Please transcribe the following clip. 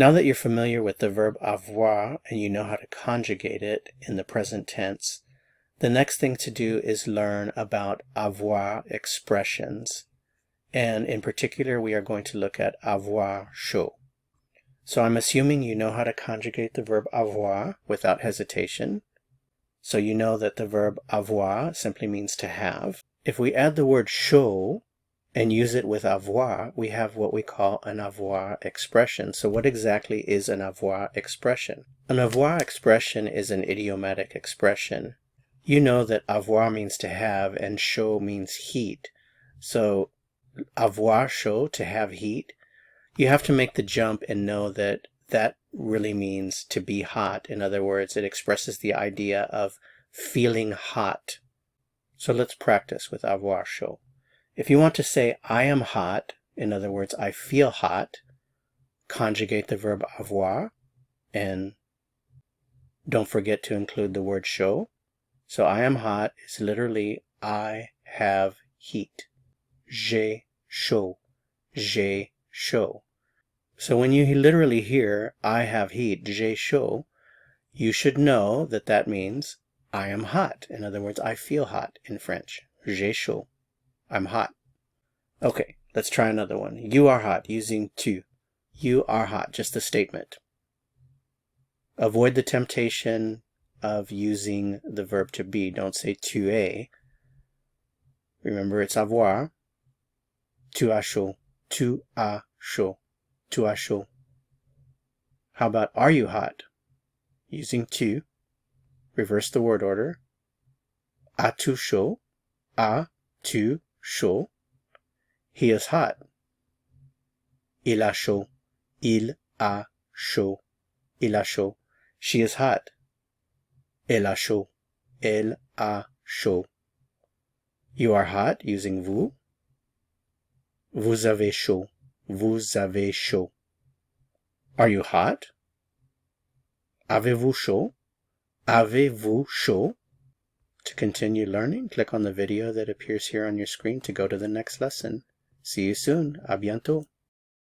Now that you're familiar with the verb avoir and you know how to conjugate it in the present tense, the next thing to do is learn about avoir expressions. And in particular, we are going to look at avoir chaud. So I'm assuming you know how to conjugate the verb avoir without hesitation. So you know that the verb avoir simply means to have. If we add the word chaud and use it with avoir, we have what we call an avoir expression. So what exactly is an avoir expression? An avoir expression is an idiomatic expression. You know that avoir means to have and chaud means heat. So avoir chaud, to have heat, you have to make the jump and know that that really means to be hot. In other words, it expresses the idea of feeling hot. So let's practice with avoir chaud. If you want to say I am hot, in other words, I feel hot, conjugate the verb avoir and don't forget to include the word chaud. So I am hot is literally I have heat. J'ai chaud. J'ai chaud. So when you literally hear I have heat, j'ai chaud, you should know that that means I am hot. In other words, I feel hot in French. J'ai chaud. I'm hot. Okay, let's try another one. You are hot, using tu. You are hot, just a statement. Avoid the temptation of using the verb to be. Don't say tu es. Remember, it's avoir. Tu as chaud. Tu as chaud. Tu as chaud. How about are you hot? Using tu. Reverse the word order. As-tu chaud? As-tu chaud? He is hot. Il a chaud. Il a chaud. Il a chaud. She is hot. Elle a chaud. Elle a chaud. You are hot, using vous. Vous avez chaud. Vous avez chaud. Are you hot? Avez-vous chaud? Avez-vous chaud? To continue learning, click on the video that appears here on your screen to go to the next lesson. See you soon. À bientôt.